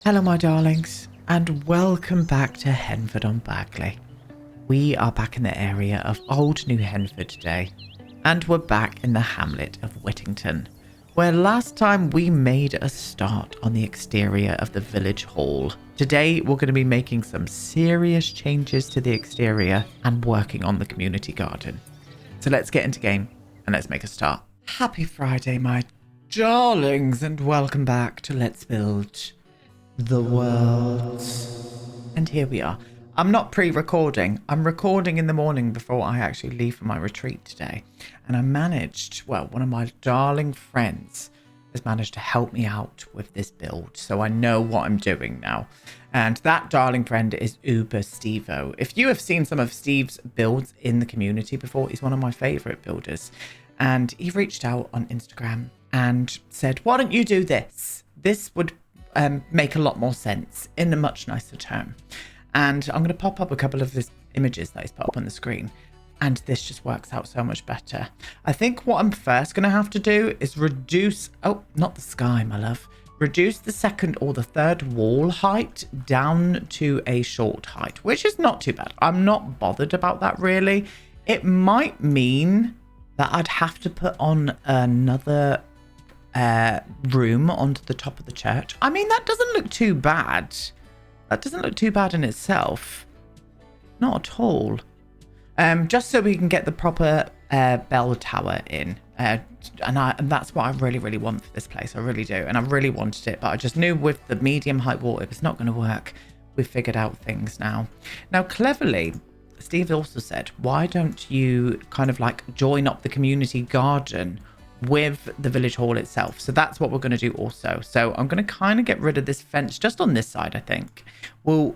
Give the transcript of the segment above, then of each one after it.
Hello my darlings, and welcome back to Henford on Bagley. We are back in the area of old New Henford today, and we're back in the hamlet of Whittington, where last time we made a start on the exterior of the village hall. Today we're going to be making some serious changes to the exterior and working on the community garden. So let's get into game and let's make a start. Happy Friday my darlings, and welcome back to Let's Build the World. And here we are. I'm not pre-recording. I'm recording in the morning before I actually leave for my retreat today. And I managed, well, one of my darling friends has managed to help me out with this build. So I know what I'm doing now. And that darling friend is UberStevo. If you have seen some of Steve's builds in the community before, he's one of my favorite builders. And he reached out on Instagram and said, why don't you do this? This would make a lot more sense in a much nicer term. And I'm going to pop up a couple of his images that he's put up on the screen, and this just works out so much better. I think what I'm first going to have to do is reduce, oh, not the sky, my love, reduce the second or the third wall height down to a short height, which is not too bad. I'm not bothered about that really. It might mean that I'd have to put on another room onto the top of the church. I mean, that doesn't look too bad. That doesn't look too bad in itself. Not at all. Just so we can get the proper bell tower in. And that's what I really want for this place. I really do. And I really wanted it, but I just knew with the medium height wall, it was not going to work. We've figured out things now. Now, cleverly, Steve also said, why don't you kind of like join up the community garden with the village hall itself? So that's what we're going to do also. So I'm going to kind of get rid of this fence just on this side. I think we'll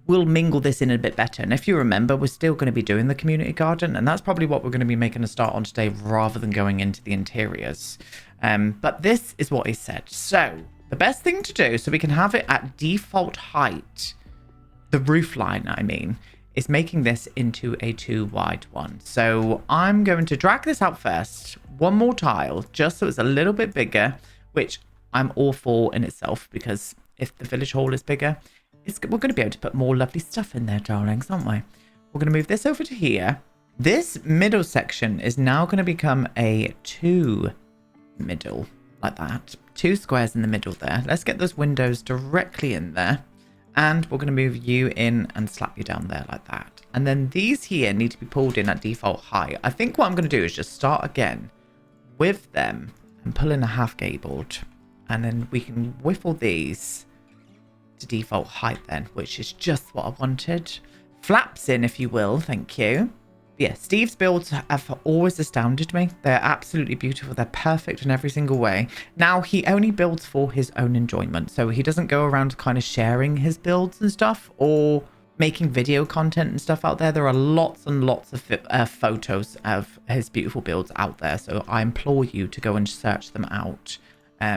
mingle this in a bit better. And if you remember, we're still going to be doing the community garden, and that's probably what we're going to be making a start on today rather than going into the interiors. But this is what he said. So the best thing to do, so we can have it at default height, the roof line I mean, is making this into a 2 wide one. So I'm going to drag this out first, one more tile, just so it's a little bit bigger, which I'm all for in itself, because if the village hall is bigger, we're going to be able to put more lovely stuff in there, darlings, aren't we? We're going to move this over to here. This middle section is now going to become a 2 middle, like that. 2 squares in the middle there. Let's get those windows directly in there. And we're going to move you in and slap you down there like that. And then these here need to be pulled in at default height. I think what I'm going to do is just start again with them and pull in a half gabled. And then we can whiffle these to default height then, which is just what I wanted. Flaps in, if you will. Thank you. Yeah, Steve's builds have always astounded me. They're absolutely beautiful. They're perfect in every single way. Now, he only builds for his own enjoyment. So he doesn't go around kind of sharing his builds and stuff or making video content and stuff out there. There are lots and lots of photos of his beautiful builds out there. So I implore you to go and search them out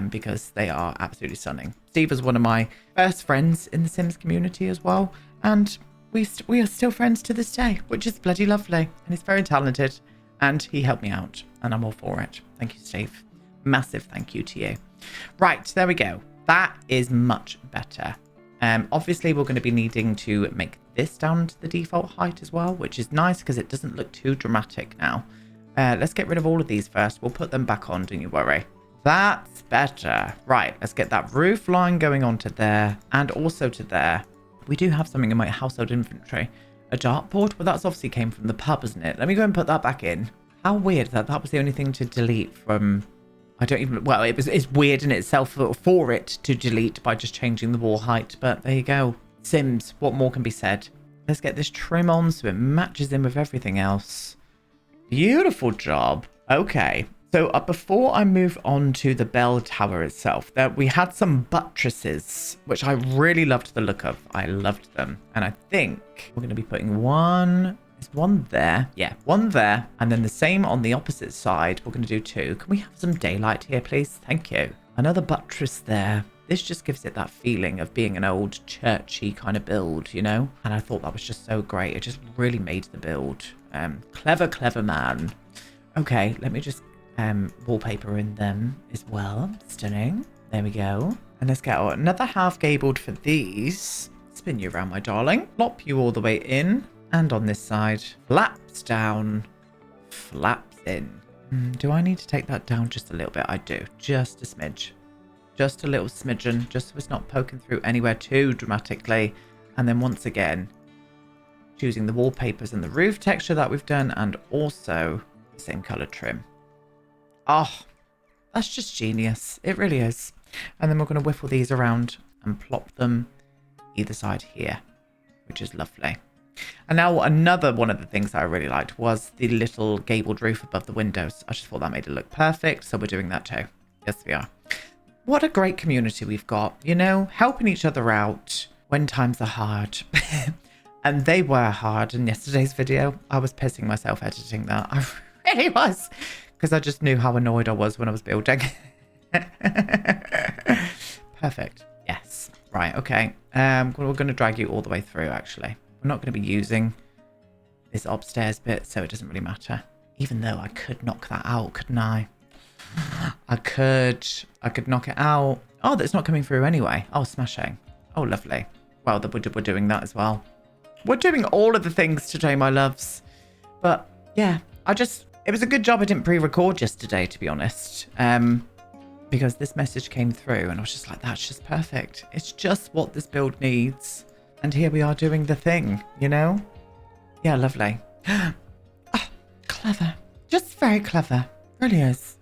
because they are absolutely stunning. Steve is one of my first friends in the Sims community as well. And we are still friends to this day, which is bloody lovely. And he's very talented, and he helped me out, and I'm all for it. Thank you, Steve. Massive thank you to you. Right, there we go. That is much better. Obviously, we're going to be needing to make this down to the default height as well, which is nice because it doesn't look too dramatic now. Let's get rid of all of these first. We'll put them back on, don't you worry. That's better. Right, let's get that roof line going on to there and also to there. We do have something in my household inventory. A dartboard? Well, that's obviously came from the pub, isn't it? Let me go and put that back in. How weird that was the only thing to delete from... I don't even... Well, it's weird in itself for it to delete by just changing the wall height. But there you go. Sims, what more can be said? Let's get this trim on so it matches in with everything else. Beautiful job. Okay. So before I move on to the bell tower itself, we had some buttresses, which I really loved the look of. I loved them. And I think we're going to be putting one... Is one there? Yeah, one there. And then the same on the opposite side. We're going to do 2. Can we have some daylight here, please? Thank you. Another buttress there. This just gives it that feeling of being an old churchy kind of build, you know? And I thought that was just so great. It just really made the build. Clever man. Okay, let me just... wallpaper in them as well. Stunning. There we go. And let's get another half gabled for these. Spin you around, my darling. Flop you all the way in. And on this side, flaps down, flaps in. Do I need to take that down just a little bit? I do. Just a smidge. Just a little smidgen, just so it's not poking through anywhere too dramatically. And then once again, choosing the wallpapers and the roof texture that we've done, and also the same colour trim. Oh, that's just genius. It really is. And then we're going to whiffle these around and plop them either side here, which is lovely. And now another one of the things that I really liked was the little gabled roof above the windows. I just thought that made it look perfect, so we're doing that too. Yes, we are. What a great community we've got, you know, helping each other out when times are hard. And they were hard in yesterday's video. I was pissing myself editing that. I really was. Because I just knew how annoyed I was when I was building. Perfect. Yes. Right, okay. We're going to drag you all the way through, actually. We're not going to be using this upstairs bit, so it doesn't really matter. Even though I could knock that out, couldn't I? I could knock it out. Oh, that's not coming through anyway. Oh, smashing. Oh, lovely. Well, we're doing that as well. We're doing all of the things today, my loves. But yeah, it was a good job I didn't pre-record yesterday, to be honest. Because this message came through and I was just like, that's just perfect. It's just what this build needs. And here we are doing the thing, you know? Yeah, lovely. Oh, clever. Just very clever. Really is.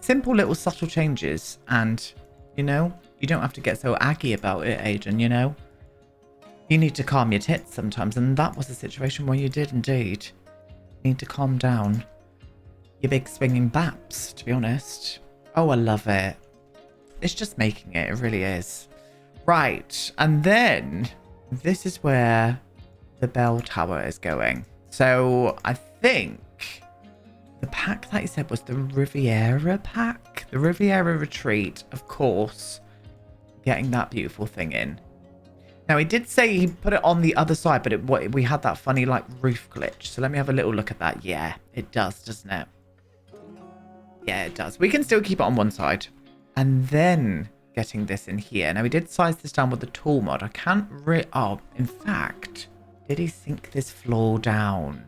Simple little subtle changes. And, you know, you don't have to get so aggy about it, Aiden, you know? You need to calm your tits sometimes. And that was a situation where you did indeed. You need to calm down your big swinging baps, to be honest. Oh, I love it. It's just making it. It really is. Right. And then this is where the bell tower is going. So I think the pack that he said was the Riviera pack. The Riviera Retreat, of course, getting that beautiful thing in. Now, he did say he put it on the other side, but we had that funny, like, roof glitch. So let me have a little look at that. Yeah, it does, doesn't it? Yeah, it does. We can still keep it on one side. And then getting this in here. Now, we did size this down with the tool mod. I can't oh, in fact, did he sink this floor down?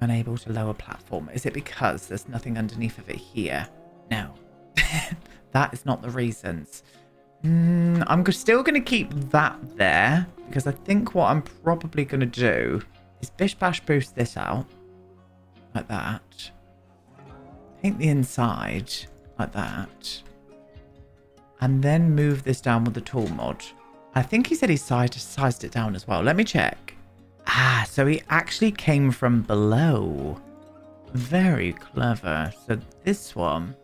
Unable to lower platform. Is it because there's nothing underneath of it here? No. That is not the reasons. I'm still going to keep that there, because I think what I'm probably going to do is bish bash boost this out like that, paint the inside like that, and then move this down with the tool mod. I think he said he sized it down as well. Let me check. Ah, so he actually came from below. Very clever. So this one,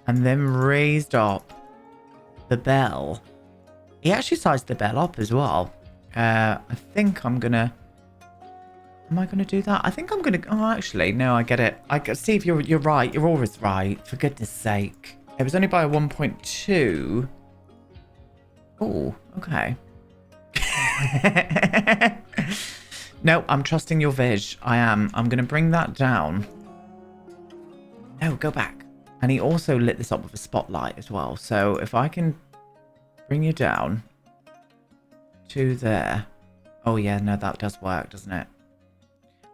and then raised up the bell. He actually sized the bell up as well. I think I'm gonna... Am I gonna do that? I think I'm gonna... Oh, actually, no, I get it. Steve, you're right. You're always right. For goodness sake. It was only by a 1.2. Oh, okay. No, I'm trusting your viz. I am. I'm gonna bring that down. No, go back. And he also lit this up with a spotlight as well. So if I can bring you down to there. Oh, yeah, no, that does work, doesn't it?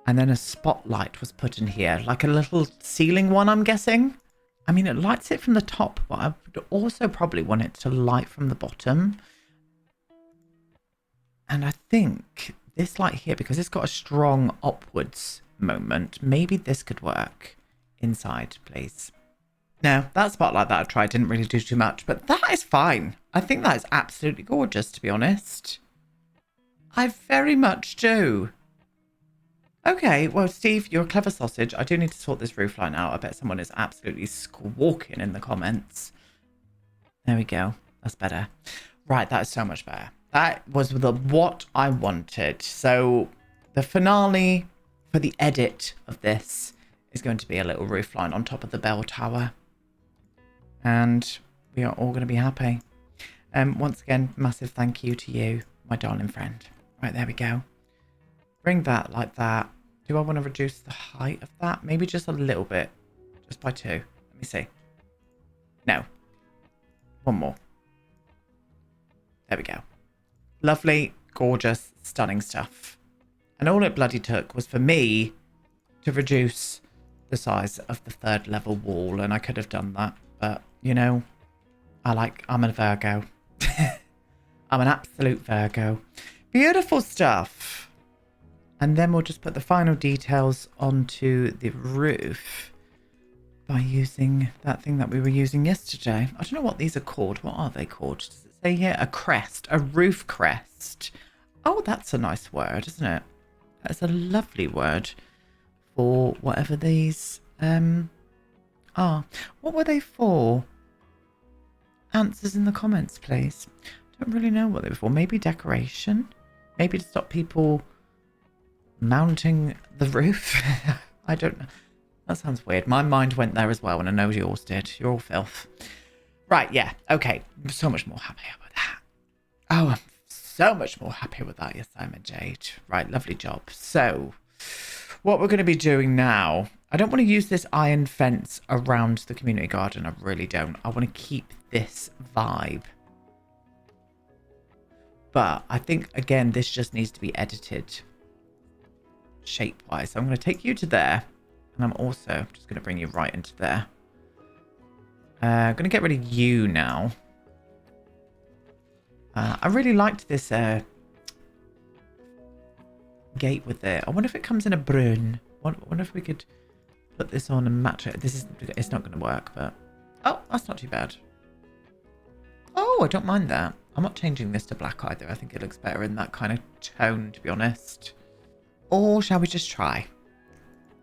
And then a spotlight was put in here. Like a little ceiling one, I'm guessing. I mean, it lights it from the top, but I would also probably want it to light from the bottom. And I think this light here, because it's got a strong upwards moment, maybe this could work inside, please. No, that spotlight that I tried didn't really do too much, but that is fine. I think that is absolutely gorgeous, to be honest. I very much do. Okay, well, Steve, you're a clever sausage. I do need to sort this roofline out. I bet someone is absolutely squawking in the comments. There we go. That's better. Right, that is so much better. That was what I wanted. So the finale for the edit of this is going to be a little roofline on top of the bell tower. And we are all going to be happy. Once again, massive thank you to you, my darling friend. Right, there we go. Bring that like that. Do I want to reduce the height of that? Maybe just a little bit. Just by 2. Let me see. No. One more. There we go. Lovely, gorgeous, stunning stuff. And all it bloody took was for me to reduce the size of the 3rd level wall. And I could have done that. But, you know, I'm a Virgo. I'm an absolute Virgo. Beautiful stuff. And then we'll just put the final details onto the roof by using that thing that we were using yesterday. I don't know what these are called. What are they called? Does it say here? A crest. A roof crest. Oh, that's a nice word, isn't it? That's a lovely word for whatever these are. What were they for? Answers in the comments, please. Don't really know what they were for. Maybe decoration? Maybe to stop people mounting the roof? I don't know. That sounds weird. My mind went there as well, and I know yours did. You're all filth. Right, yeah. Okay. I'm so much more happy with that. Oh, I'm so much more happy with that. Yes, I'm a Jade. Right, lovely job. So, what we're going to be doing now... I don't want to use this iron fence around the community garden. I really don't. I want to keep this vibe. But I think, again, this just needs to be edited shape-wise. So I'm going to take you to there. And I'm also just going to bring you right into there. I'm going to get rid of you now. I really liked this gate with it. I wonder if it comes in a brun. I wonder if we could put this on and match it. It's not going to work, but... Oh, that's not too bad. Oh, I don't mind that. I'm not changing this to black either. I think it looks better in that kind of tone, to be honest. Or shall we just try?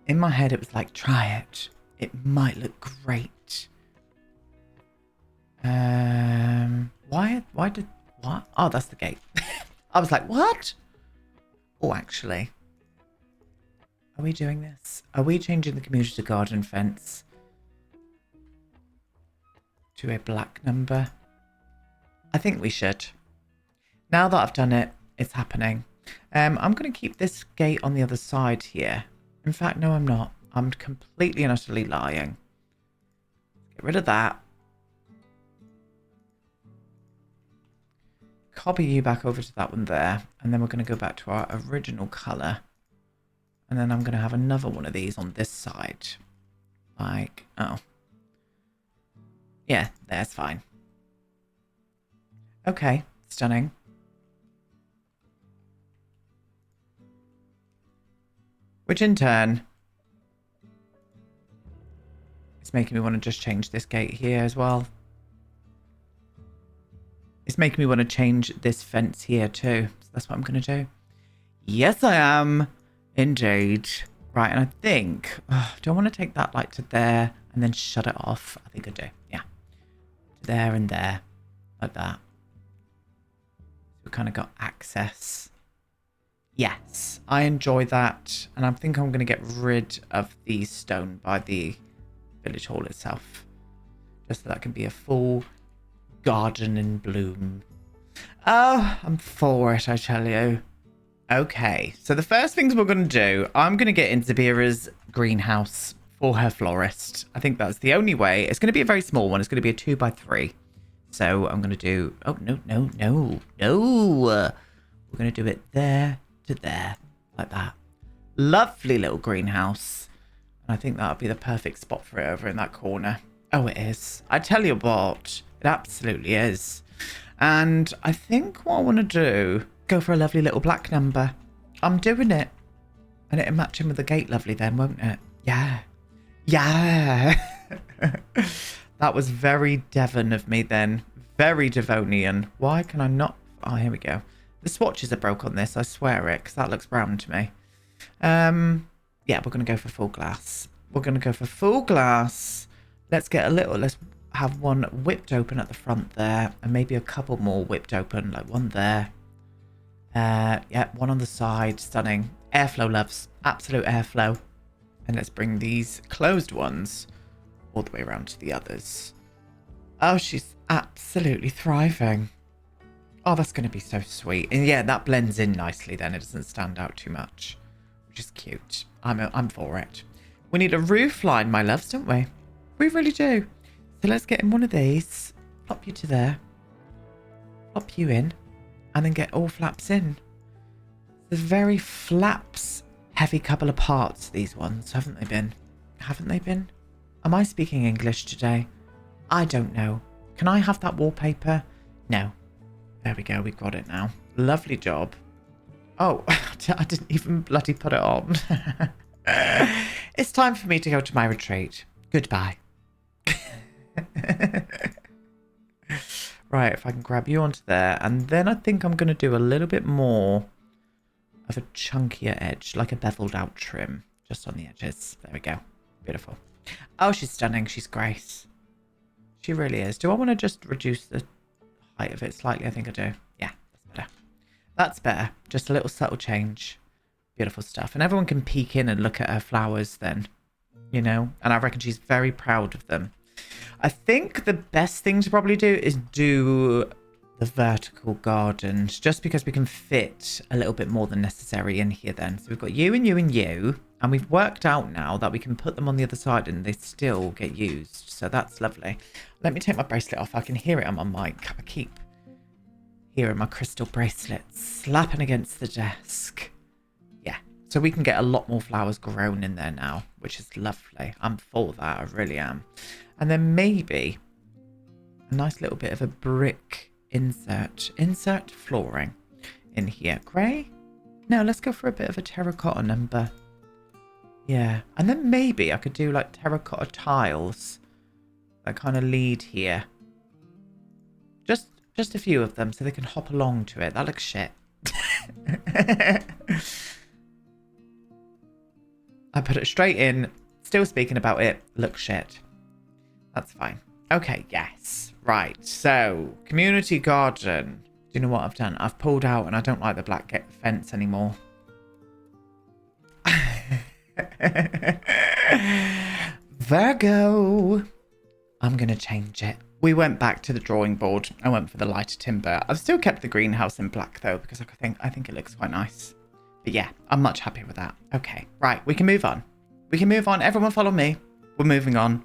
In my head, it was like, try it. It might look great. Why did... What? Oh, that's the gate. I was like, what? Oh, actually. Are we doing this? Are we changing the community garden fence to a black number? I think we should. Now that I've done it, it's happening. I'm going to keep this gate on the other side here. In fact, no, I'm not. I'm completely and utterly lying. Get rid of that. Copy you back over to that one there. And then we're going to go back to our original colour. And then I'm going to have another one of these on this side. Like, oh. Yeah, that's fine. Okay, stunning. Which in turn is making me want to just change this gate here as well. It's making me want to change this fence here too. So that's what I'm going to do. Yes, I am. Indeed. Right, and I think... do I want to take that light to there and then shut it off? I think I do. Yeah. To there and there. Like that. We kind of got access. Yes, I enjoy that. And I think I'm going to get rid of the stone by the village hall itself. Just so that can be a full garden in bloom. Oh, I'm for it, I tell you. Okay, so the first things we're going to do, I'm going to get into Zabira's greenhouse for her florist. I think that's the only way. It's going to be a very small one. It's going to be a 2x3. So I'm going to do... Oh, no. We're going to do it there to there, like that. Lovely little greenhouse. And I think that'll be the perfect spot for it over in that corner. Oh, it is. I tell you what, it absolutely is. And I think what I want to do... Go for a lovely little black number. I'm doing it. And it'll match in with the gate lovely then, won't it? Yeah. Yeah. That was very Devon of me then. Very Devonian. Why can I not... Oh, here we go. The swatches are broke on this, I swear it, because that looks brown to me. Yeah, we're going to go for full glass. We're going to go for full glass. Let's get a little... Let's have one whipped open at the front there. And maybe a couple more whipped open, like one there. Yeah, one on the side. Stunning. Airflow, loves. Absolute airflow. And let's bring these closed ones all the way around to the others. Oh, she's absolutely thriving. Oh, that's going to be so sweet. And yeah, that blends in nicely then. It doesn't stand out too much, which is cute. I'm for it. We need a roof line, my loves, don't we? We really do. So let's get in one of these. Pop you to there. Pop you in. And then get all flaps in. There's very flaps heavy couple of parts, these ones, haven't they been? Haven't they been? Am I speaking English today? I don't know. Can I have that wallpaper? No. There we go, we've got it now. Lovely job. Oh, I didn't even bloody put it on. It's time for me to go to my retreat. Goodbye. Right, if I can grab you onto there. And then I think I'm going to do a little bit more of a chunkier edge, like a beveled out trim, just on the edges. There we go. Beautiful. Oh, she's stunning. She's Grace. She really is. Do I want to just reduce the height of it slightly? I think I do. Yeah, that's better. That's better. Just a little subtle change. Beautiful stuff. And everyone can peek in and look at her flowers then, you know? And I reckon she's very proud of them. I think the best thing to probably do is do the vertical gardens, just because we can fit a little bit more than necessary in here then. So we've got you and you and you, and we've worked out now that we can put them on the other side and they still get used. So that's lovely. Let me take my bracelet off. I can hear it on my mic. I keep hearing my crystal bracelet slapping against the desk. Yeah, so we can get a lot more flowers grown in there now, which is lovely. I'm for that. I really am. And then maybe a nice little bit of a brick insert flooring in here. Grey? No, let's go for a bit of a terracotta number. Yeah, and then maybe I could do like terracotta tiles that kind of lead here. Just a few of them so they can hop along to it. That looks shit. I put it straight in, still speaking about it, looks shit. That's fine. Okay, yes. Right, so community garden. Do you know what I've done? I've pulled out and I don't like the black fence anymore. Virgo. I'm going to change it. We went back to the drawing board. I went for the lighter timber. I've still kept the greenhouse in black though, because I think it looks quite nice. But yeah, I'm much happier with that. Okay, right, we can move on. We can move on. Everyone follow me. We're moving on.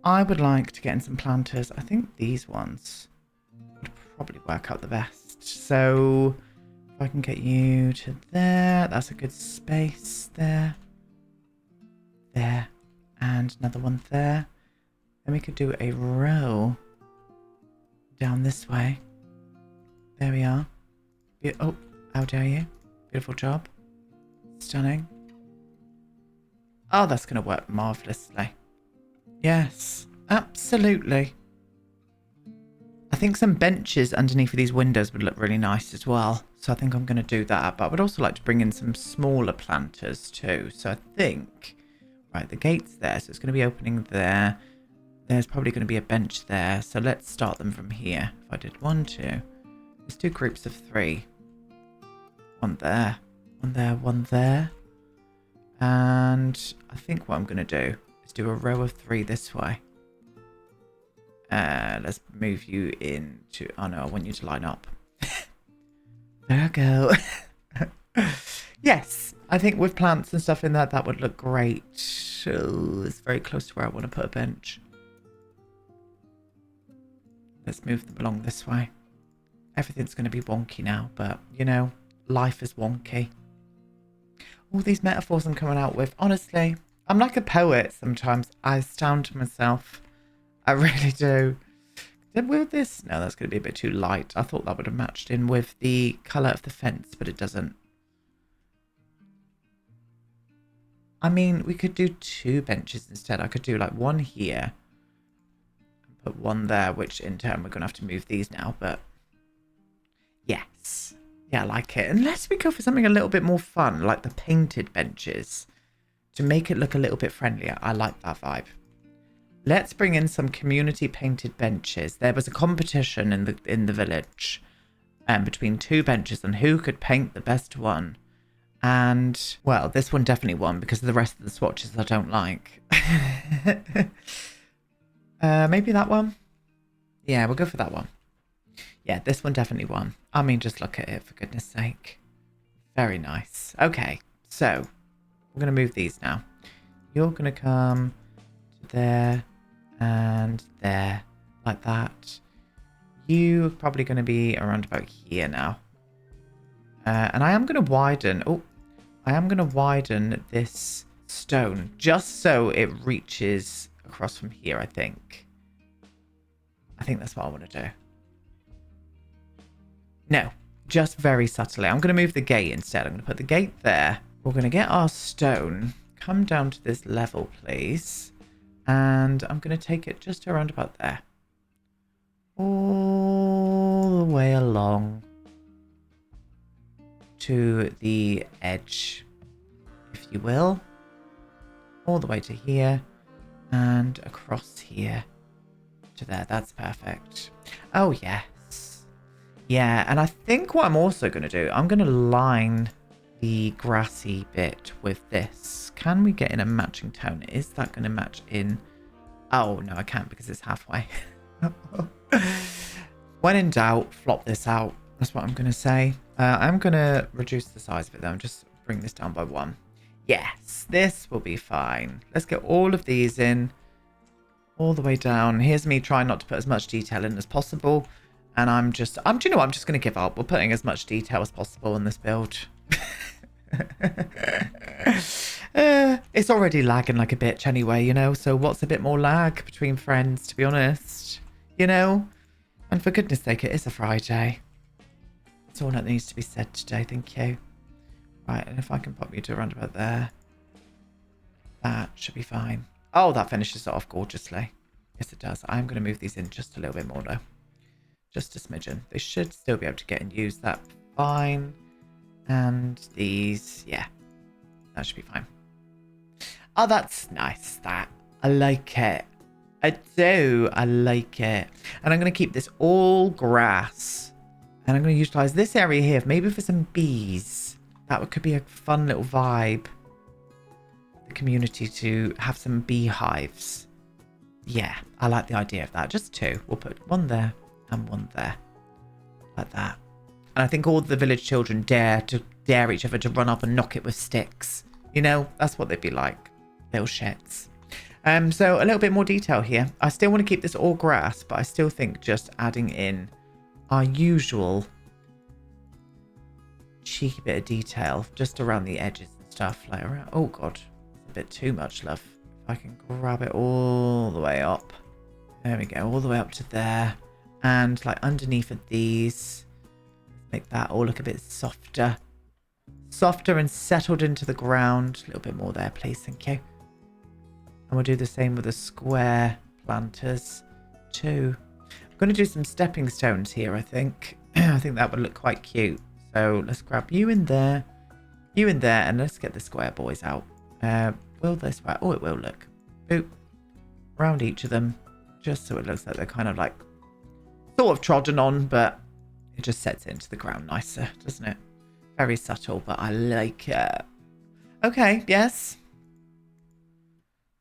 I would like to get in some planters. I think these ones would probably work out the best. So if I can get you to there, that's a good space there. There. And another one there. Then we could do a row down this way. There we are. Oh, how dare you? Beautiful job. Stunning. Oh, that's going to work marvellously. Yes, absolutely. I think some benches underneath of these windows would look really nice as well. So I think I'm going to do that. But I would also like to bring in some smaller planters too. So I think, right, the gate's there. So it's going to be opening there. There's probably going to be a bench there. So let's start them from here. If I did 1, 2. Let's do groups of 3. One there. One there. One there. And I think what I'm going to do is do a row of 3 this way. Let's move you into... Oh no, I want you to line up. Virgo. Yes, I think with plants and stuff in there, that would look great. Oh, it's very close to where I want to put a bench. Let's move them along this way. Everything's going to be wonky now, but, you know, life is wonky. All these metaphors I'm coming out with, honestly, I'm like a poet sometimes. I astound myself. I really do. Will this? No, that's going to be a bit too light. I thought that would have matched in with the colour of the fence, but it doesn't. I mean, we could do 2 benches instead. I could do like 1 here. And put 1 there, which in turn we're going to have to move these now, but yes. Yeah, I like it. Unless we go for something a little bit more fun, like the painted benches, to make it look a little bit friendlier. I like that vibe. Let's bring in some community painted benches. There was a competition in the village between 2 benches on who could paint the best one. And, well, this one definitely won because of the rest of the swatches I don't like. Maybe that one? Yeah, we'll go for that one. Yeah, this one definitely won. I mean, just look at it, for goodness sake. Very nice. Okay, so we're going to move these now. You're going to come to there and there, like that. You're probably going to be around about here now. And I am going to widen. Oh, I am going to widen this stone just so it reaches across from here, I think. I think that's what I want to do. No, just very subtly. I'm going to move the gate instead. I'm going to put the gate there. We're going to get our stone. Come down to this level, please. And I'm going to take it just around about there. All the way along to the edge, if you will. All the way to here and across here to there. That's perfect. Oh, yes. Yeah, and I think what I'm also going to do, I'm going to line the grassy bit with this. Can we get in a matching tone? Is that going to match in? Oh, no, I can't because it's halfway. When in doubt, flop this out. That's what I'm going to say. I'm going to reduce the size of it though and just bring this down by 1. Yes, this will be fine. Let's get all of these in all the way down. Here's me trying not to put as much detail in as possible. And do you know what? I'm just going to give up. We're putting as much detail as possible in this build. It's already lagging like a bitch anyway, you know, so what's a bit more lag between friends, to be honest, you know? And for goodness sake, it is a Friday. That's all that needs to be said today. Thank you. Right, and if I can pop you to around about there, that should be fine. Oh, that finishes it off gorgeously. Yes, it does. I'm going to move these in just a little bit more though. Just a smidgen. They should still be able to get and use that fine. And these, yeah, that should be fine. Oh, that's nice, that. I like it. I do. I like it. And I'm going to keep this all grass. And I'm going to utilize this area here, maybe for some bees. That could be a fun little vibe. The community to have some beehives. Yeah, I like the idea of that. Just 2. We'll put 1 there and 1 there. Like that. And I think all the village children dare each other to run up and knock it with sticks. You know, that's what they'd be like. Little shits. So a little bit more detail here. I still want to keep this all grass, but I still think just adding in our usual cheeky bit of detail just around the edges and stuff. Like around, oh god, a bit too much, love. If I can grab it all the way up. There we go, all the way up to there. And like underneath of these, make that all look a bit softer. Softer and settled into the ground. A little bit more there, please. Thank you. And we'll do the same with the square planters too. I'm going to do some stepping stones here, I think. I think that would look quite cute. So let's grab you in there, and let's get the square boys out. Will this work? Oh, it will look. Boop. Around each of them, just so it looks like they're kind of like sort of trodden on, but it just sets it into the ground nicer, doesn't it? Very subtle, but I like it. Okay, yes.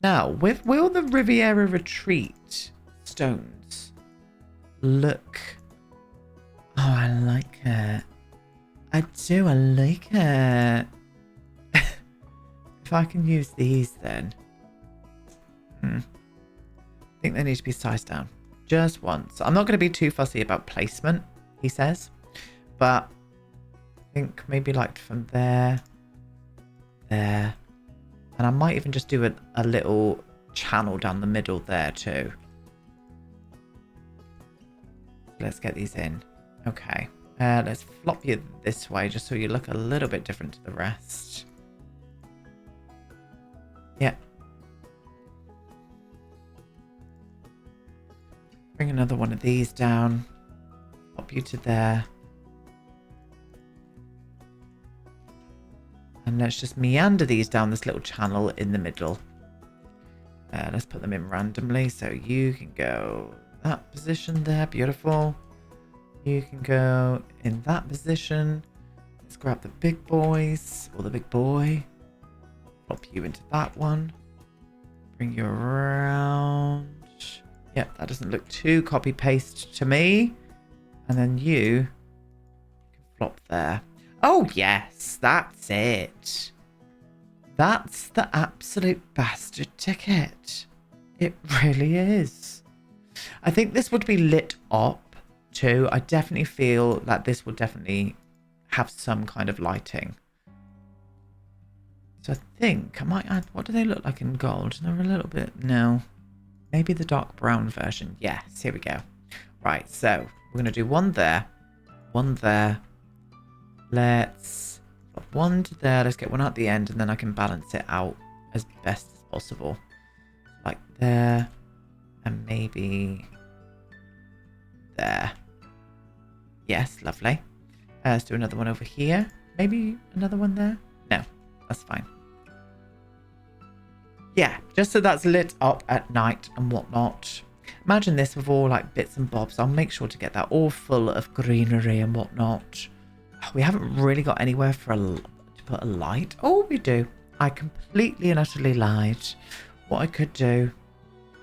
Now, will the Riviera Retreat stones look... Oh, I like it. I do, I like it. If I can use these then. I think they need to be sized down. Just once. I'm not going to be too fussy about placement, he says. But I think maybe like from there, there. And I might even just do a little channel down the middle there too. Let's get these in. Okay. Let's flop you this way just so you look a little bit different to the rest. Yeah. Bring another one of these down. Flop you to there. And let's just meander these down this little channel in the middle. Let's put them in randomly. So you can go that position there. Beautiful. You can go in that position. Let's grab the big boys. Or the big boy. Flop you into that one. Bring you around. Yep, that doesn't look too copy-paste to me. And then you can flop there. Oh, yes, that's it. That's the absolute bastard ticket. It really is. I think this would be lit up too. I definitely feel that this will definitely have some kind of lighting. So I think I might add, what do they look like in gold? They're a little bit, no. Maybe the dark brown version. Yes, here we go. Right, so we're going to do one there. One there. Let's put one to there. Let's get one at the end and then I can balance it out as best as possible. Like there. And maybe there. Yes, lovely. Let's do another one over here. Maybe another one there. No, that's fine. Yeah, just so that's lit up at night and whatnot. Imagine this with all like bits and bobs. I'll make sure to get that all full of greenery and whatnot. We haven't really got anywhere for to put a light. Oh, we do. I completely and utterly lied. What I could do,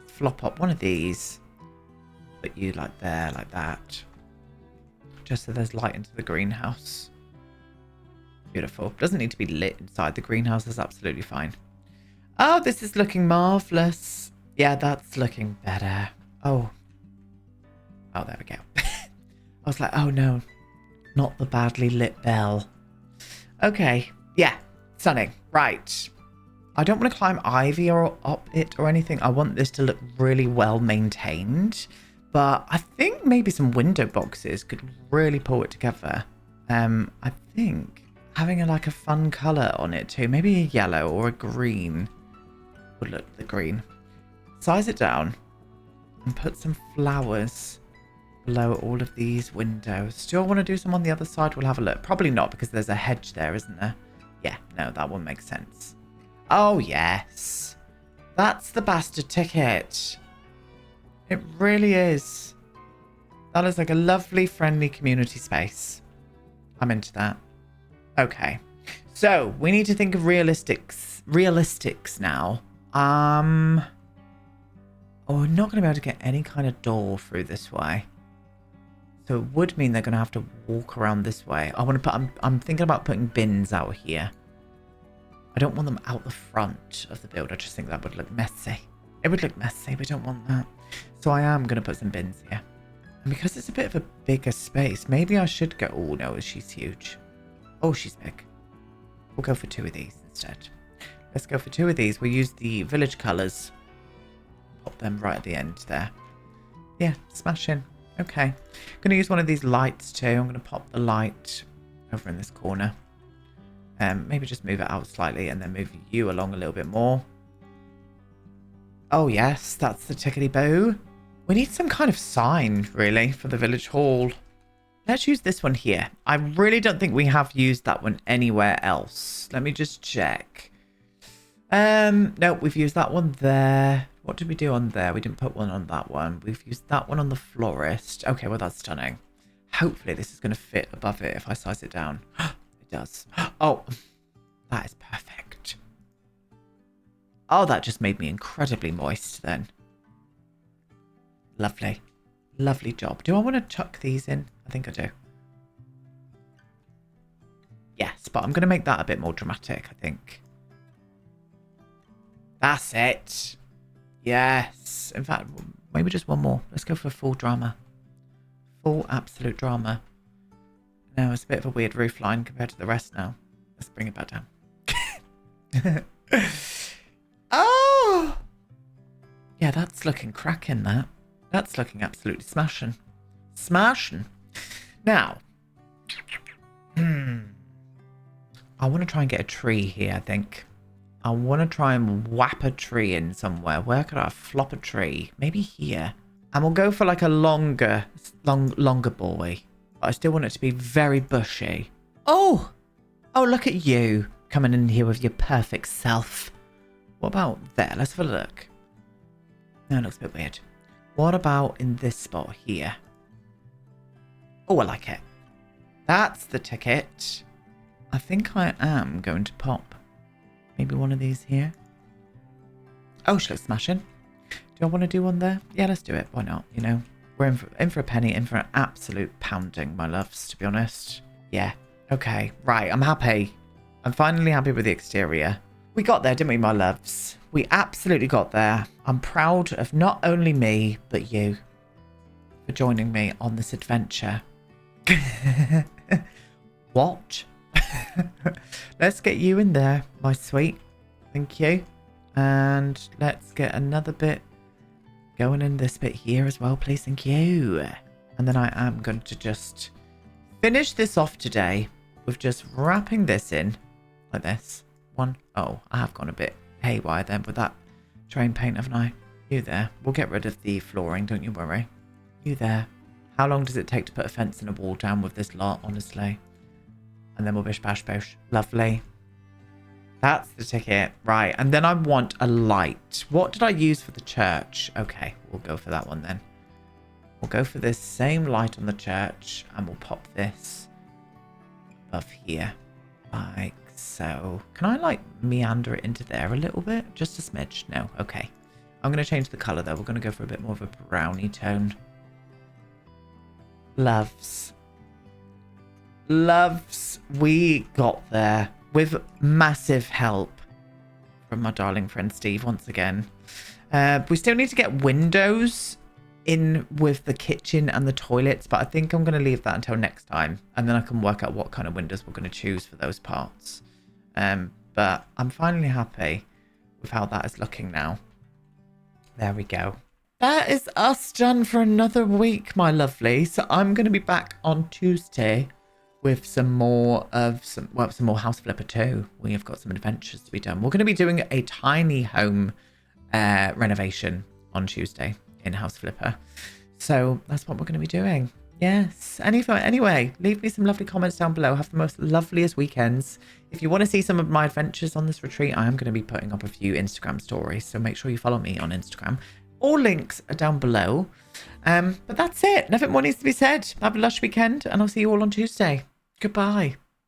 flop up one of these. Put you like there, like that. Just so there's light into the greenhouse. Beautiful. Doesn't need to be lit inside the greenhouse. That's absolutely fine. Oh, this is looking marvellous. Yeah, that's looking better. Oh. Oh, there we go. I was like, oh no. Not the badly lit bell. Okay. Yeah. Stunning. Right. I don't want to climb ivy or up it or anything. I want this to look really well maintained. But I think maybe some window boxes could really pull it together. I think having like a fun colour on it too. Maybe a yellow or a green. Would look the green. Size it down and put some flowers below all of these windows. Do I want to do some on the other side? We'll have a look. Probably not because there's a hedge there, isn't there? Yeah, no, that one makes sense. Oh, yes. That's the bastard ticket. It really is. That is like a lovely, friendly community space. I'm into that. Okay. So, we need to think of realistics now. Oh, we're not going to be able to get any kind of door through this way. So it would mean they're going to have to walk around this way. I want to put, I'm thinking about putting bins out here. I don't want them out the front of the build. I just think that would look messy. It would look messy. We don't want that. So I am going to put some bins here. And because it's a bit of a bigger space, maybe I should go... Oh, no, she's huge. Oh, she's big. We'll go for 2 of these instead. Let's go for 2 of these. We'll use the village colours. Pop them right at the end there. Yeah, smash in. Okay. I'm going to use one of these lights too. I'm going to pop the light over in this corner. Maybe just move it out slightly and then move you along a little bit more. Oh, yes. That's the tickety-boo. We need some kind of sign, really, for the village hall. Let's use this one here. I really don't think we have used that one anywhere else. Let me just check. No, we've used that one there. What did we do on there? We didn't put one on that one. We've used that one on the florist. Okay, well, that's stunning. Hopefully, this is going to fit above it if I size it down. It does. Oh, that is perfect. Oh, that just made me incredibly moist then. Lovely. Lovely job. Do I want to tuck these in? I think I do. Yes, but I'm going to make that a bit more dramatic, I think. That's it. Yes. In fact, maybe just one more. Let's go for full drama. Full absolute drama. No, it's a bit of a weird roof line compared to the rest now. Let's bring it back down. Oh! Yeah, that's looking cracking, that. That's looking absolutely smashing. Smashing. Now. I want to try and get a tree here, I think. I want to try and whap a tree in somewhere. Where could I flop a tree? Maybe here. And we'll go for like a longer boy. But I still want it to be very bushy. Oh! Oh, look at you. Coming in here with your perfect self. What about there? Let's have a look. No, it looks a bit weird. What about in this spot here? Oh, I like it. That's the ticket. I think I am going to pop maybe one of these here. Oh, she looks smashing. Do I want to do one there? Yeah, let's do it. Why not? You know, we're in for a penny, in for an absolute pounding, my loves, to be honest. Yeah. Okay. Right. I'm happy. I'm finally happy with the exterior. We got there, didn't we, my loves? We absolutely got there. I'm proud of not only me, but you. for joining me on this adventure. What? Let's get you in there, my sweet. Thank you. And let's get another bit going in this bit here as well, please. Thank you. And then I am going to just finish this off today with just wrapping this in like this. One. Oh, I have gone a bit haywire then with that train paint, haven't I? You there. We'll get rid of the flooring, don't you worry. You there. How long does it take to put a fence and a wall down with this lot, honestly? And then we'll bish bash bosh. Lovely. That's the ticket. Right. And then I want a light. What did I use for the church? Okay. We'll go for that one then. We'll go for this same light on the church. And we'll pop this above here. Like so. Can I like meander it into there a little bit? Just a smidge? No. Okay. I'm going to change the colour though. We're going to go for a bit more of a brownie tone. Loves. Loves. We got there with massive help from my darling friend Steve once again. We still need to get windows in with the kitchen and the toilets, but I think I'm going to leave that until next time, and then I can work out what kind of windows we're going to choose for those parts. But I'm finally happy with how that is looking now. There we go. That is us done for another week, my lovely. So I'm going to be back on Tuesday with some more House Flipper too. We have got some adventures to be done. We're going to be doing a tiny home renovation on Tuesday in House Flipper. So that's what we're going to be doing. Yes. Anyway, leave me some lovely comments down below. Have the most loveliest weekends. If you want to see some of my adventures on this retreat, I am going to be putting up a few Instagram stories. So make sure you follow me on Instagram. All links are down below. But that's it. Nothing more needs to be said. Have a lush weekend, and I'll see you all on Tuesday. Goodbye.